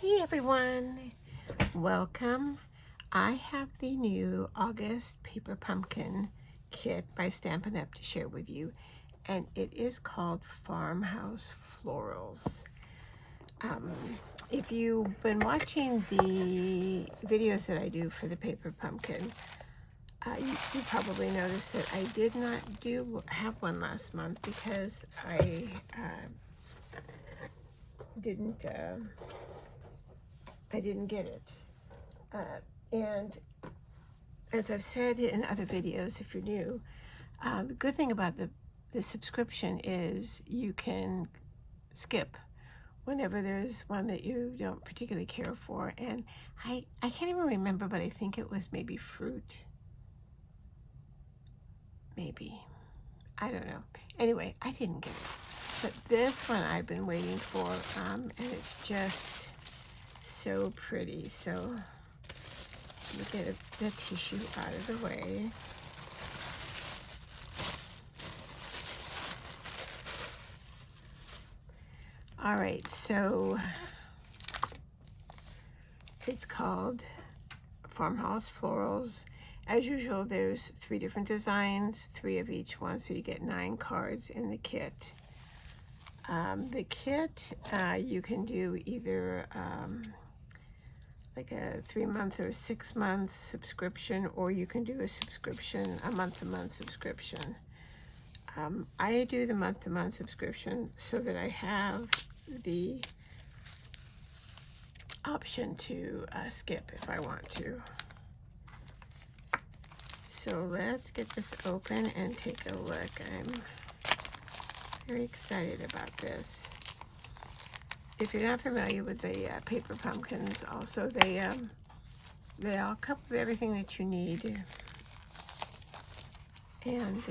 Hey everyone, welcome. I have the new August Paper Pumpkin kit by Stampin' Up! To share with you, and it is called Farmhouse Florals. If you've been watching the videos that I do for the Paper Pumpkin, you probably noticed that I did not have one last month because I didn't get it. And as I've said in other videos, if you're new, the good thing about the subscription is you can skip whenever there's one that you don't particularly care for. And I can't even remember, but I think it was maybe fruit. Maybe. I don't know. Anyway, I didn't get it. But this one I've been waiting for, and it's just so pretty. So let me get the tissue out of the way. All right, so it's called Farmhouse Florals. As usual, there's 3 different designs, 3 of each one, so you get 9 cards in the kit. The kit, you can do either like a 3-month or 6-month subscription, or you can do a subscription, a month-to-month subscription. I do the month-to-month subscription so that I have the option to skip if I want to. So let's get this open and take a look. I'm very excited about this. If you're not familiar with the paper pumpkins, also they all come with everything that you need, and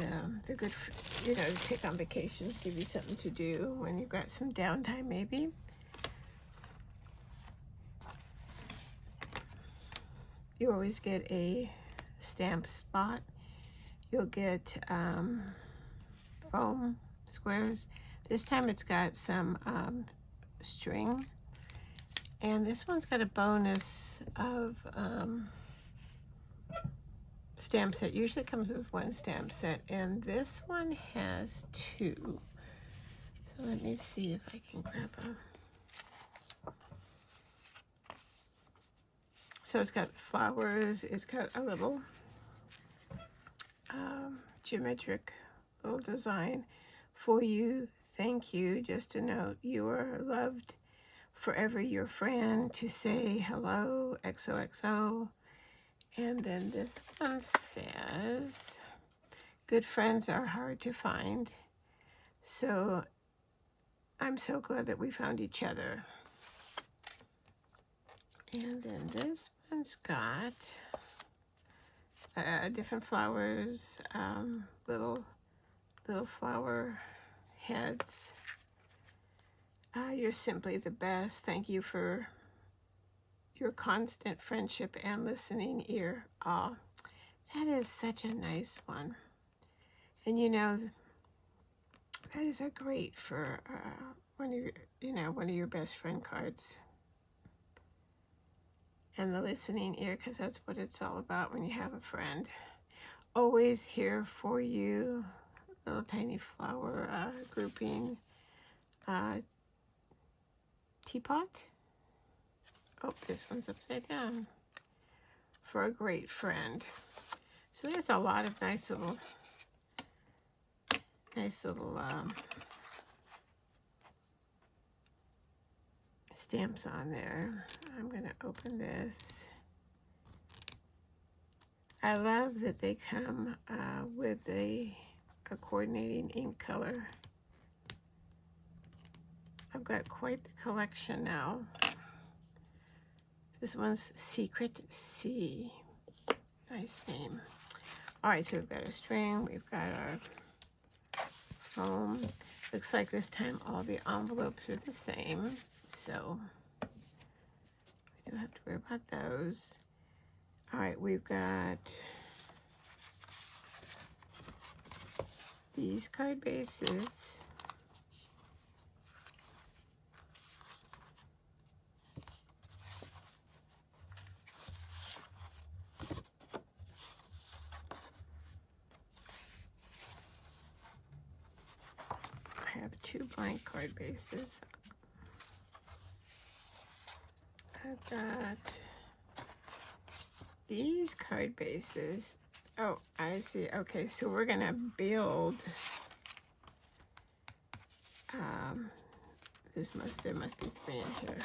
they're good for, to take on vacations, give you something to do when you've got some downtime maybe. You always get a stamp spot. You'll get foam squares. This time it's got some string, and this one's got a bonus of stamp set. Usually comes with 1 stamp set, and this one has 2. So let me see if I can grab a. So it's got flowers, it's got a little geometric little design for you. Thank you. Just a note, you are loved forever, your friend, to say hello, XOXO. And then this one says, good friends are hard to find, so I'm so glad that we found each other. And then this one's got different flowers, little flower heads. You're simply the best. Thank you for your constant friendship and listening ear. Aw, that is such a nice one. And that is a great for one of your best friend cards. And the listening ear, because that's what it's all about when you have a friend. Always here for you. Little tiny flower grouping. Teapot. Oh, this one's upside down. For a great friend. So there's a lot of nice little stamps on there. I'm going to open this. I love that they come with a coordinating ink color. I've got quite the collection now. This one's Secret C. Nice name. All right, so we've got a string. We've got our foam. Looks like this time all the envelopes are the same, so we don't have to worry about those. All right, we've got these card bases. have 2 blank card bases. I've got these card bases. Oh, I see. Okay, so we're gonna build. There must be 3 in here.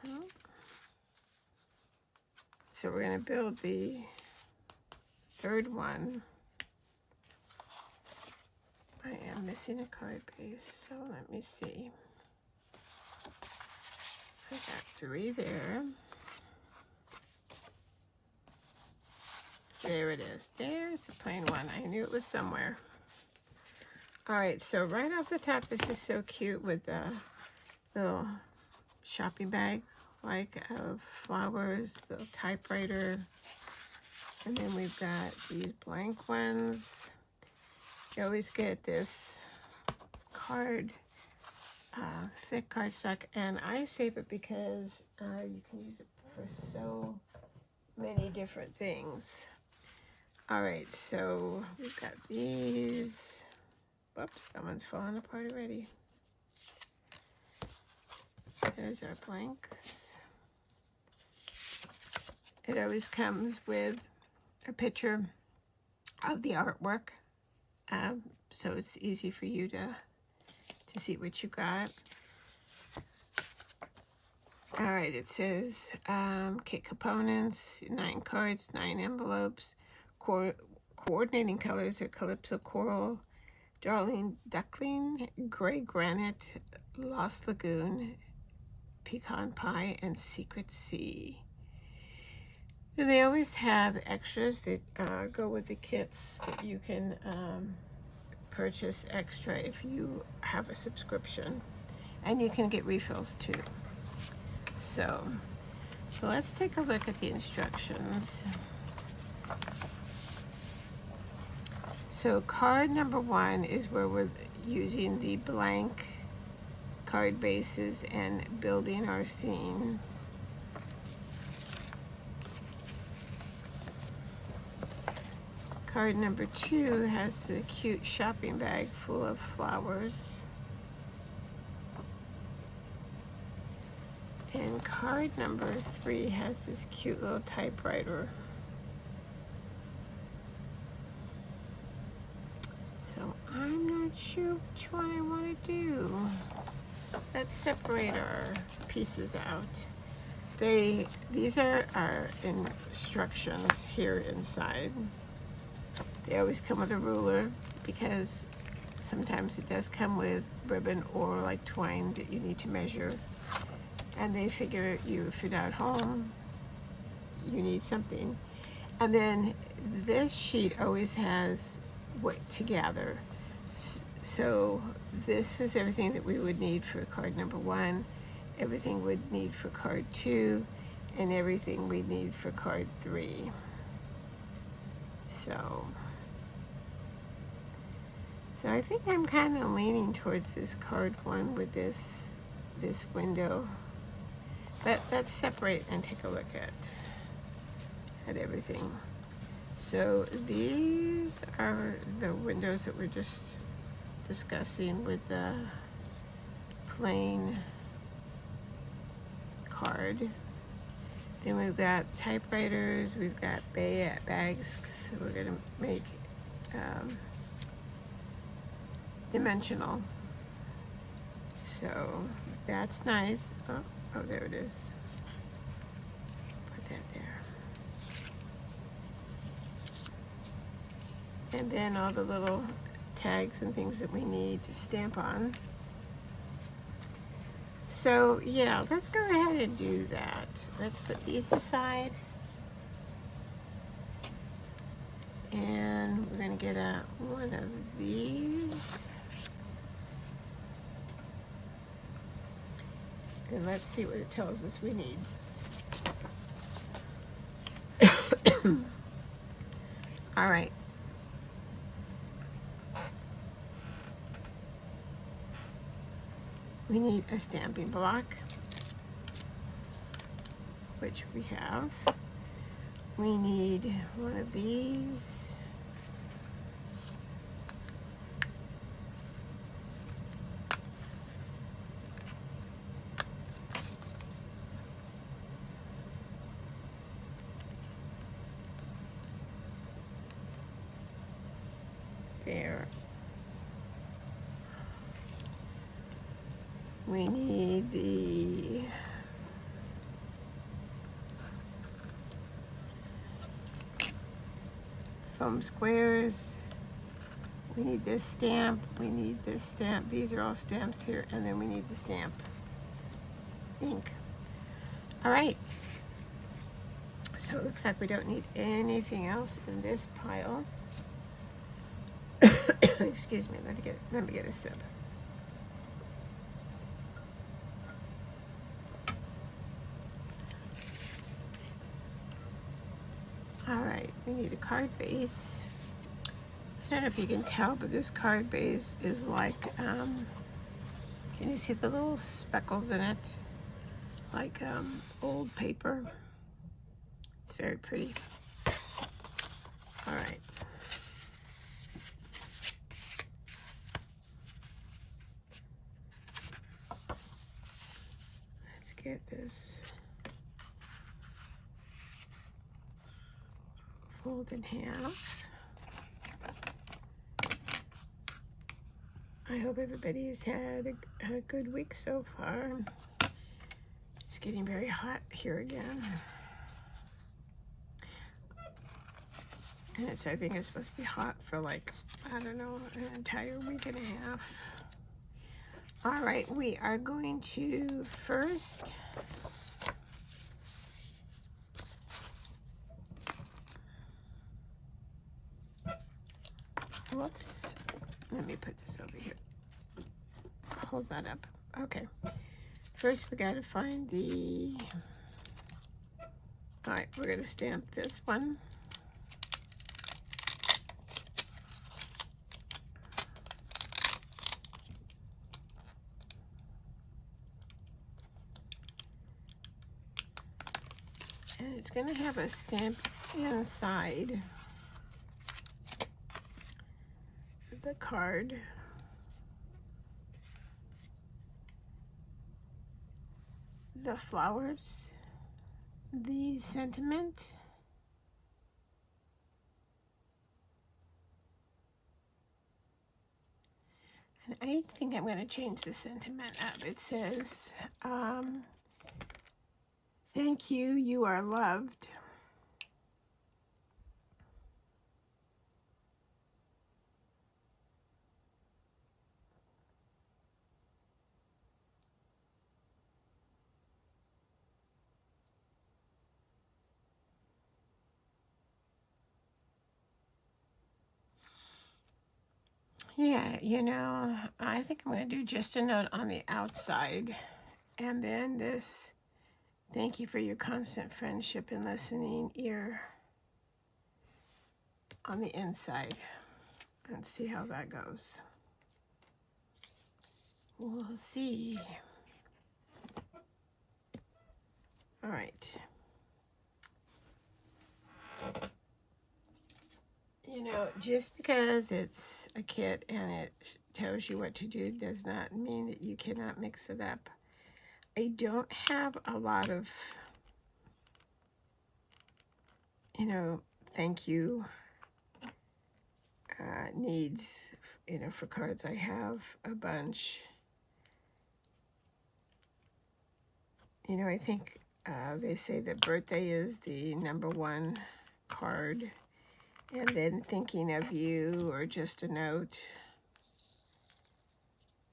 Oh. So we're gonna build the 3rd one. I am missing a card base, so let me see. I got 3 there. There it is. There's the plain one. I knew it was somewhere. All right, so right off the top, this is so cute with the little shopping bag, like of flowers, the typewriter. And then we've got these blank ones. You always get this card, thick cardstock, and I save it because you can use it for so many different things. All right, so we've got these. Whoops, that one's falling apart already. There's our blanks. It always comes with a picture of the artwork, so it's easy for you to see what you got. All right, it says kit components, 9 cards, 9 envelopes. Coordinating colors are Calypso Coral, Darling Duckling, Gray Granite, Lost Lagoon, Pecan Pie, and Secret Sea. And they always have extras that go with the kits that you can purchase extra if you have a subscription. And you can get refills too. So let's take a look at the instructions. So card number 1 is where we're using the blank card bases and building our scene. Card number 2 has the cute shopping bag full of flowers. And card number 3 has this cute little typewriter. So I'm not sure which one I want to do. Let's separate our pieces out. These are our instructions here inside. They always come with a ruler because sometimes it does come with ribbon or like twine that you need to measure. And they figure if you're not home, you need something. And then this sheet always has what to gather. So this was everything that we would need for card number 1, everything we'd need for card 2, and everything we'd need for card 3. So I think I'm kind of leaning towards this card 1 with this window. But let's separate and take a look at everything. So these are the windows that we're just discussing with the plain card. Then we've got typewriters, we've got bags, so we're gonna make dimensional. So that's nice. Oh, there it is. Put that there. And then all the little tags and things that we need to stamp on. So yeah, let's go ahead and do that. Let's put these aside. And we're gonna get one of these. And let's see what it tells us we need. All right. We need a stamping block, which we have. We need one of these. There. We need the foam squares. We need this stamp. We need this stamp. These are all stamps here. And then we need the stamp ink. All right. So it looks like we don't need anything else in this pile. Excuse me, let me get a sip. All right, we need a card base. I don't know if you can tell, but this card base is like, can you see the little speckles in it? Like old paper. It's very pretty. All right. Let's get this fold in half. I hope everybody has had a good week so far. It's getting very hot here again. And I think it's supposed to be hot for like, I don't know, an entire week and a half. All right, we are going to first whoops, let me put this over here. Hold that up. Okay. First we gotta find the, all right, we're gonna stamp this one. And it's gonna have a stamp inside the card. The flowers, the sentiment, and I think I'm going to change the sentiment up. It says, thank you, you are loved. Yeah, you know, I think I'm going to do just a note on the outside. And then this, thank you for your constant friendship and listening ear on the inside. Let's see how that goes. We'll see. All right. You know, just because it's a kit and it tells you what to do does not mean that you cannot mix it up. I don't have a lot of, you know, thank you needs, you know, for cards. I have a bunch. You know, I think they say that birthday is the #1 card. And then thinking of you or just a note.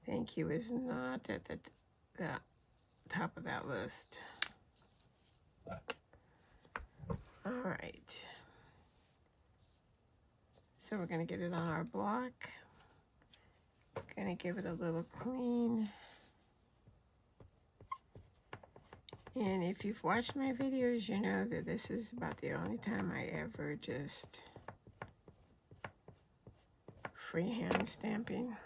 Thank you is not at the top of that list. All right. So we're going to get it on our block. Going to give it a little clean. And if you've watched my videos, you know that this is about the only time I ever just freehand stamping.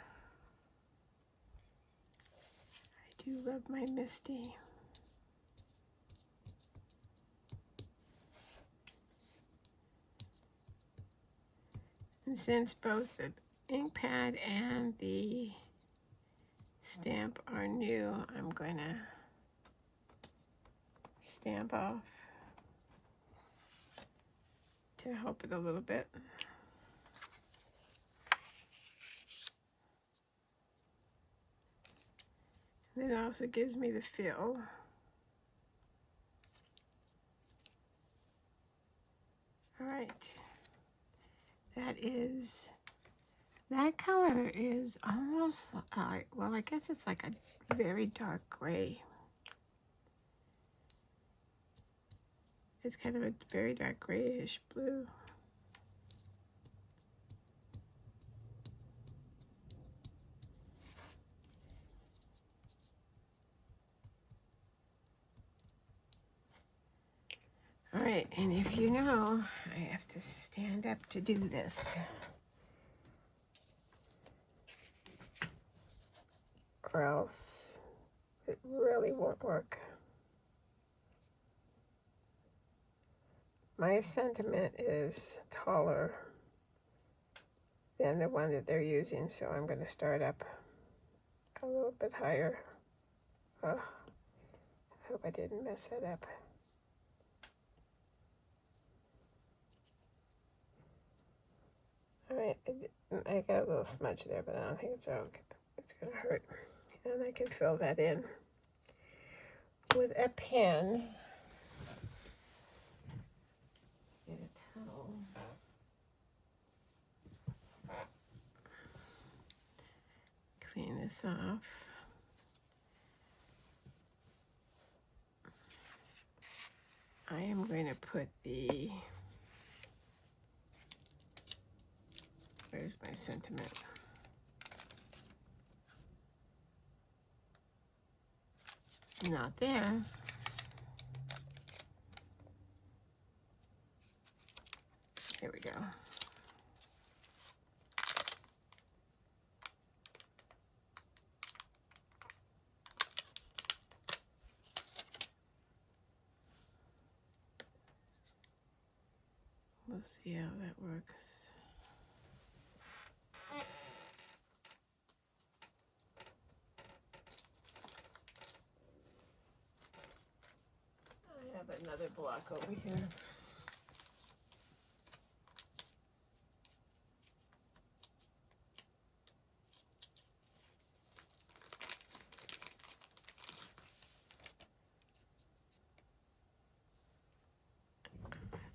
I do love my Misty. And since both the ink pad and the stamp are new, I'm going to stamp off to help it a little bit. And it also gives me the feel. All right. That color is almost, well, I guess it's like a very dark gray. It's kind of a very dark grayish blue. All right, and if you know, I have to stand up to do this, or else it really won't work. My sentiment is taller than the one that they're using, so I'm going to start up a little bit higher. Oh, I hope I didn't mess that up. All right, I got a little smudge there, but I don't think it's okay. It's going to hurt. And I can fill that in with a pen. Get a towel. Clean this off. I am going to put the, where's my sentiment? Not there. Here we go. We'll see how that works. I have another block over here.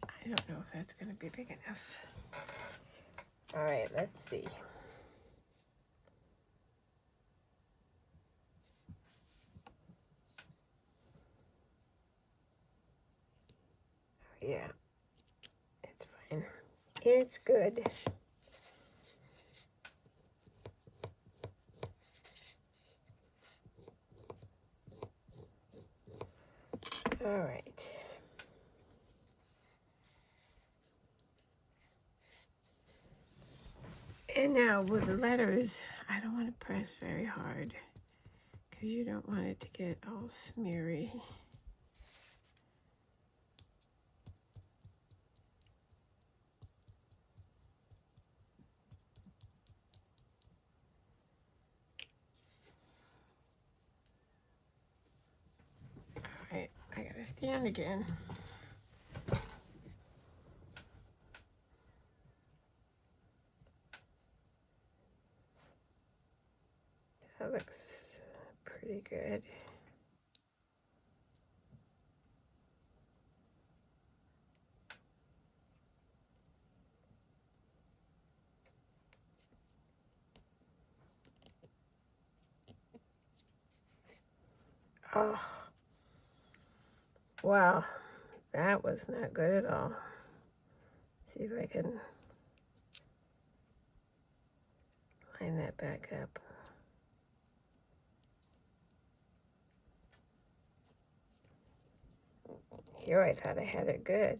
I don't know if that's going to be big enough. All right, let's see. Yeah, it's fine. It's good. All right. And now with the letters, I don't want to press very hard because you don't want it to get all smeary. All right, I gotta stand again. That looks pretty good. Oh, wow, that was not good at all. See if I can line that back up. Here I thought I had it good.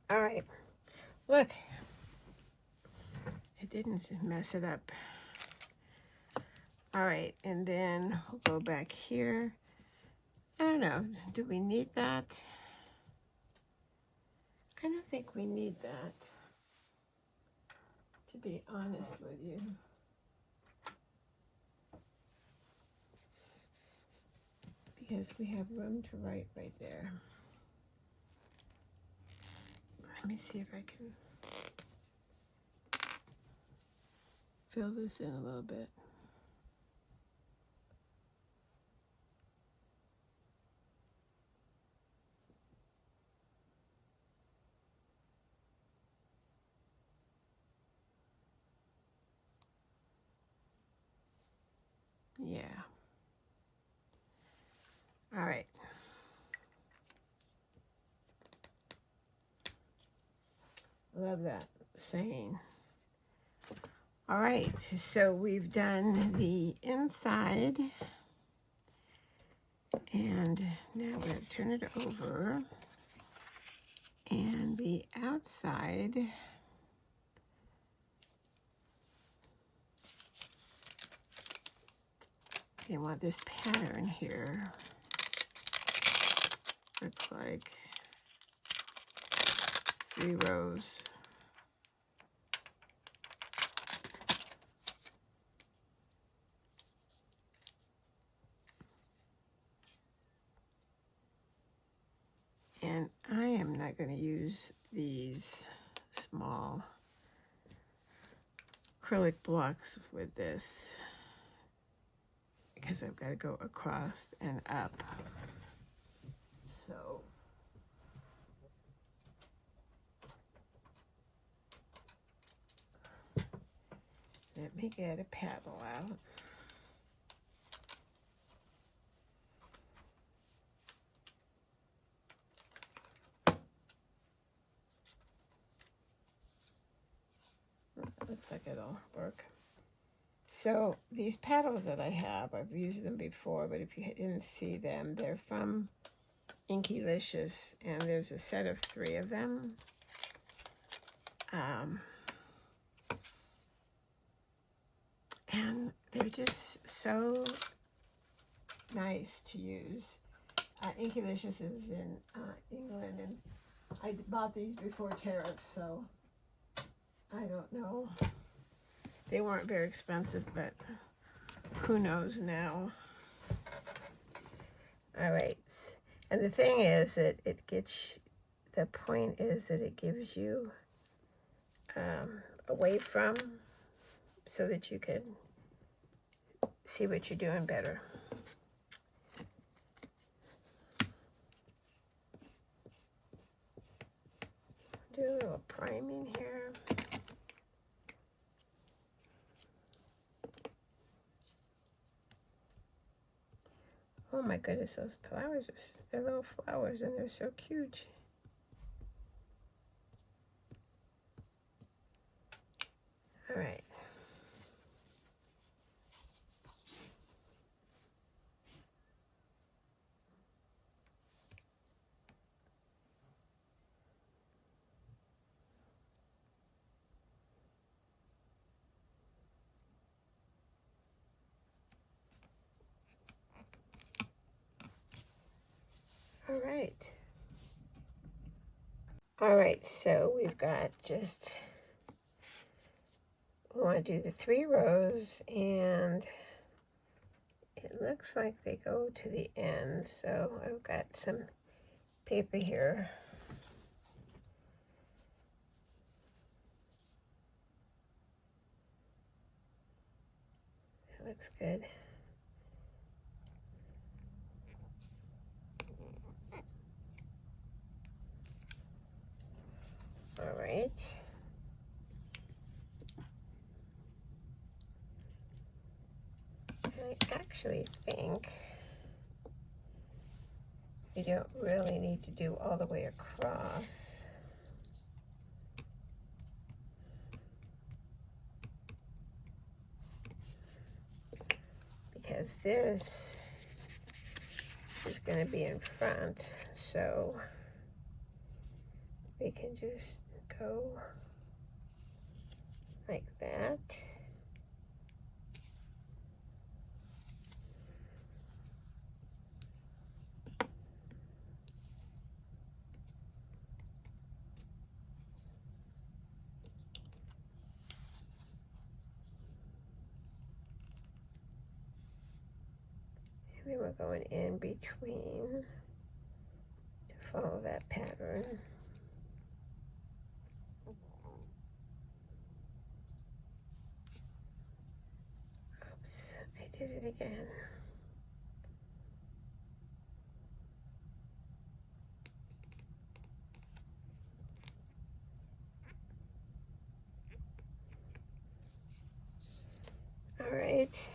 All right, look, it didn't mess it up. All right, and then we'll go back here. I don't know, do we need that? I don't think we need that, to be honest with you. Because we have room to write right there. Let me see if I can fill this in a little bit. Yeah. All right. Love that saying. All right, so we've done the inside, and now we're going to turn it over, and the outside, you want this pattern here. Looks like 3 rows. And I am not going to use these small acrylic blocks with this because I've got to go across and up. So let me get a paddle out. Looks like it'll work. So these paddles that I have, I've used them before, but if you didn't see them, they're from Inkylicious, and there's a set of 3 of them. And they're just so nice to use. Inkylicious is in England, and I bought these before tariffs, so I don't know. They weren't very expensive, but who knows now. All right. And the thing is that the point is that it gives you away from, so that you can see what you're doing better. Do a little priming here. Oh my goodness, those flowers, they're little flowers and they're so cute. All right. All right. All right, so we've got we want to do the 3 rows, and it looks like they go to the end. So I've got some paper here. That looks good. All right. I actually think you don't really need to do all the way across. Because this is going to be in front, so we can just go like that. we're going in between to follow that pattern. Oops, I did it again. All right,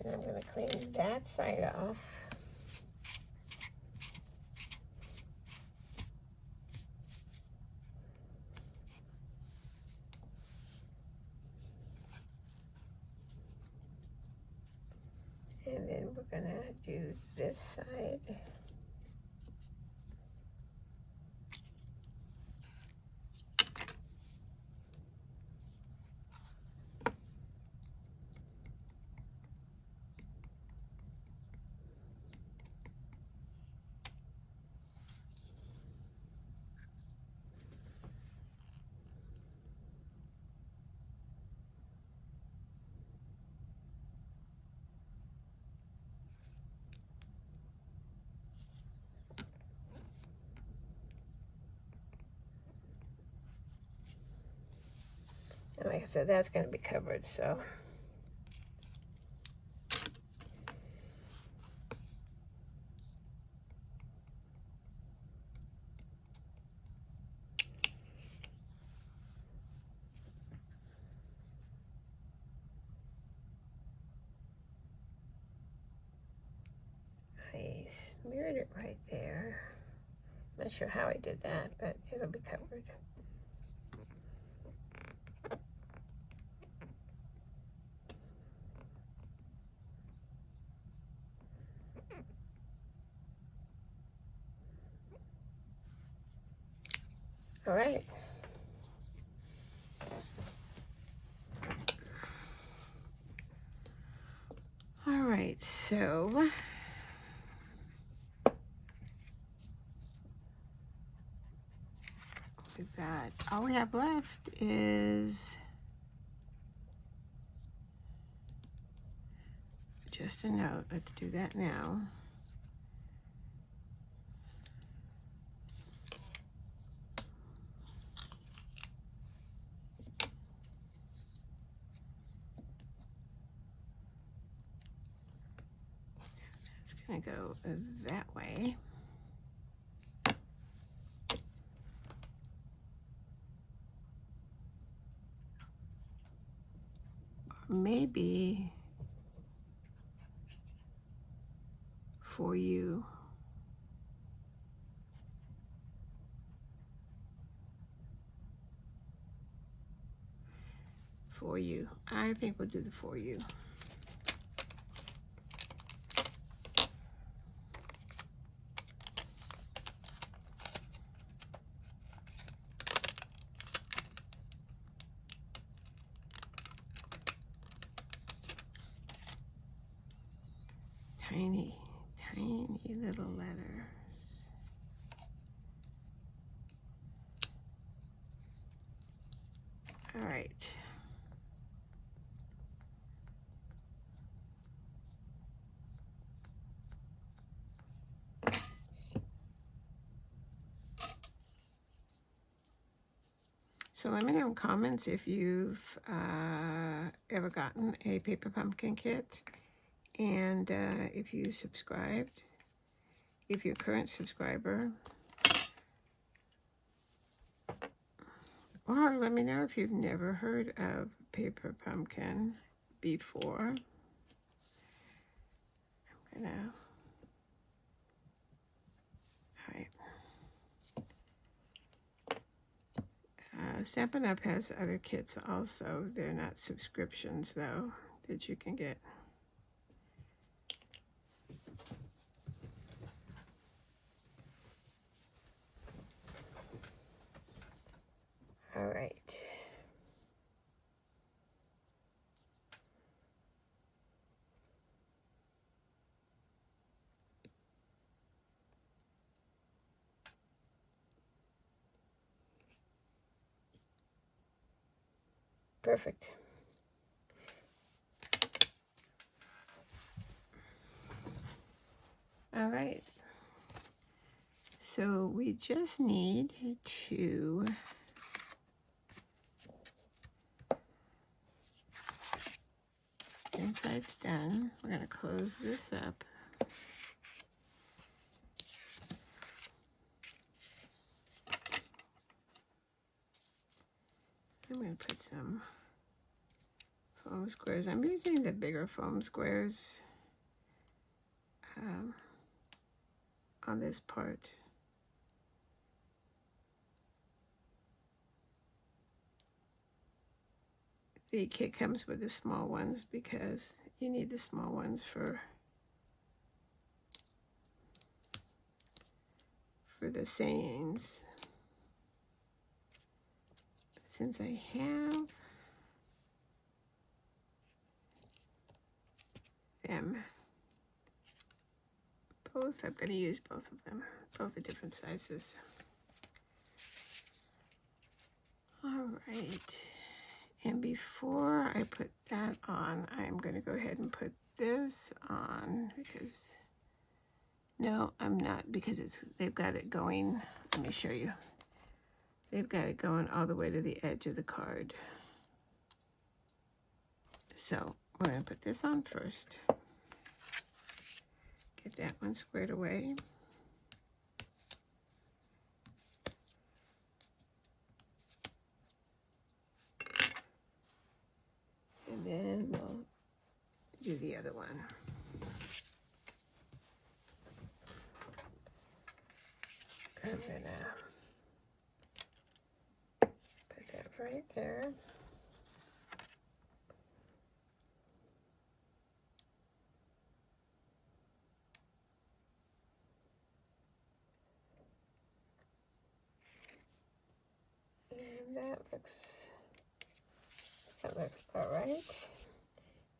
and I'm going to clean that side off. And then we're going to do this side. And like I said, that's going to be covered, so. I smeared it right there. Not sure how I did that, but it'll be covered. All right. All right, so with that, all we have left is just a note. Let's do that now. It's gonna go that way. Maybe for you. For you. I think we'll do the for you. Tiny, tiny little letters. All right. So let me know in comments if you've ever gotten a paper pumpkin kit, and if you subscribed, if you're a current subscriber, or let me know if you've never heard of paper pumpkin before. I'm gonna, all right. Stampin' Up! Has other kits also. They're not subscriptions, though, that you can get. All right. Perfect. All right. So we just need to inside's done. We're going to close this up. I'm going to put some foam squares. I'm using the bigger foam squares on this part. The kit comes with the small ones because you need the small ones for the sayings. But since I have them both, I'm going to use both of them, both the different sizes. All right. And before I put that on, I'm going to go ahead and put this on because, no, I'm not, because they've got it going. Let me show you. They've got it going all the way to the edge of the card. So we're going to put this on first. Get that one squared away. And then we'll do the other one. I'm gonna put that right there. And that looks about right.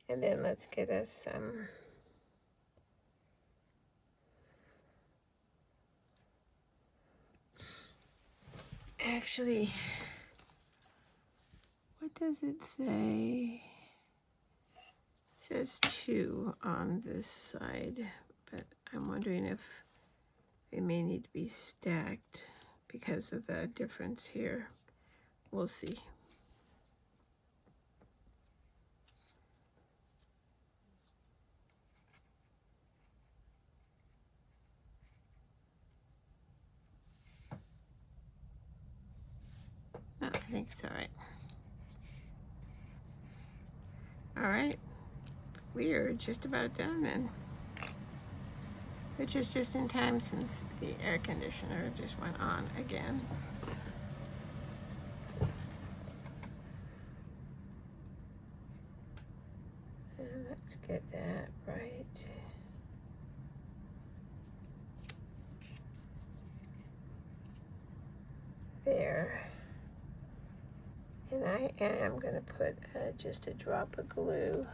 And then let's get us some actually, what does it say? It says 2 on this side, but I'm wondering if they may need to be stacked because of the difference here. We'll see. No, I think it's all right. All right, we are just about done then, which is just in time since the air conditioner just went on again. And let's get that right. There. And I am going to put just a drop of glue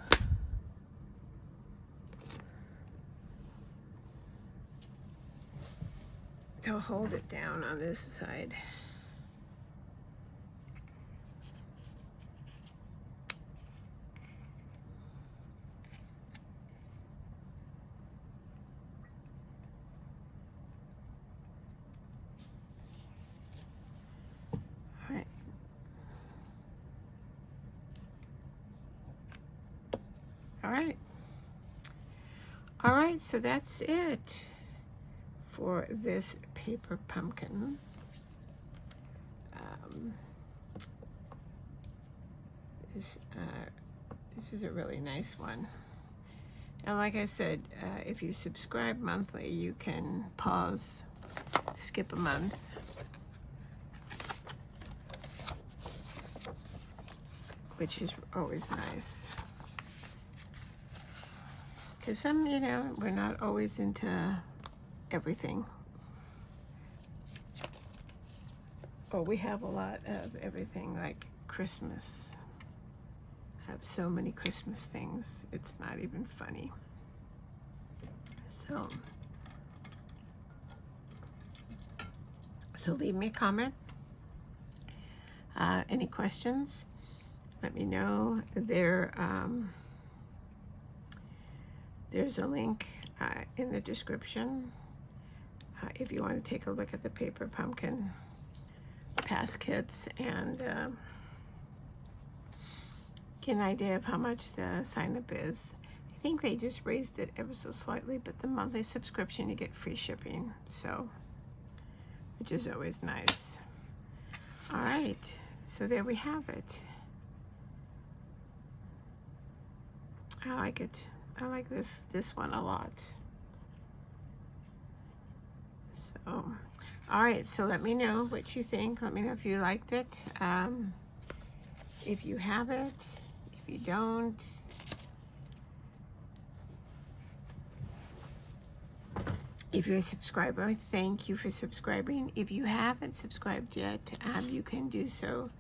to hold it down on this side. All right. All right. All right, so that's it for this paper pumpkin. This is a really nice one. And like I said, if you subscribe monthly, you can pause, skip a month. Which is always nice. Because some, you know, we're not always into everything. Or we have a lot of everything, like Christmas. I have so many Christmas things, it's not even funny. So leave me a comment. Any questions? Let me know. There's a link in the description if you want to take a look at the paper pumpkin pass kits and get an idea of how much the sign up is. I think they just raised it ever so slightly, but the monthly subscription you get free shipping, so which is always nice. All right, so there we have it. I like it. I like this one a lot. So, all right, so let me know what you think. Let me know if you liked it. If you have it, if you don't. If you're a subscriber, thank you for subscribing. If you haven't subscribed yet, you can do so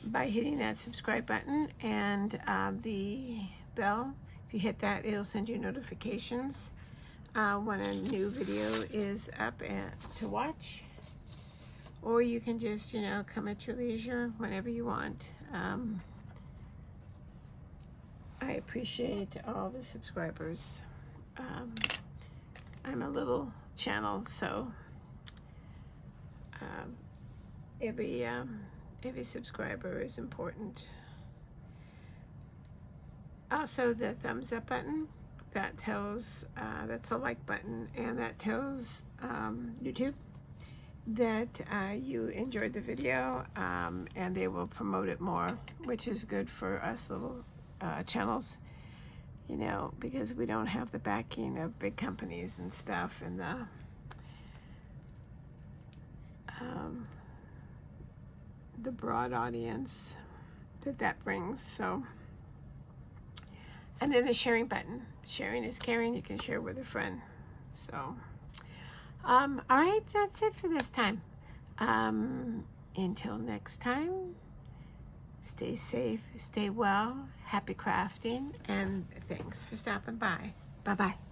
by hitting that subscribe button and the bell. If you hit that, it'll send you notifications when a new video is up to watch. Or you can just, come at your leisure whenever you want. I appreciate all the subscribers. I'm a little channel, so every subscriber is important. Also, the thumbs up button, that tells, that's a like button, and that tells YouTube that you enjoyed the video, and they will promote it more, which is good for us little channels, because we don't have the backing of big companies and stuff, and the broad audience that brings. So, and then the sharing button. Sharing is caring. You can share with a friend. So, all right, that's it for this time. Until next time, stay safe, stay well, happy crafting, and thanks for stopping by. Bye-bye.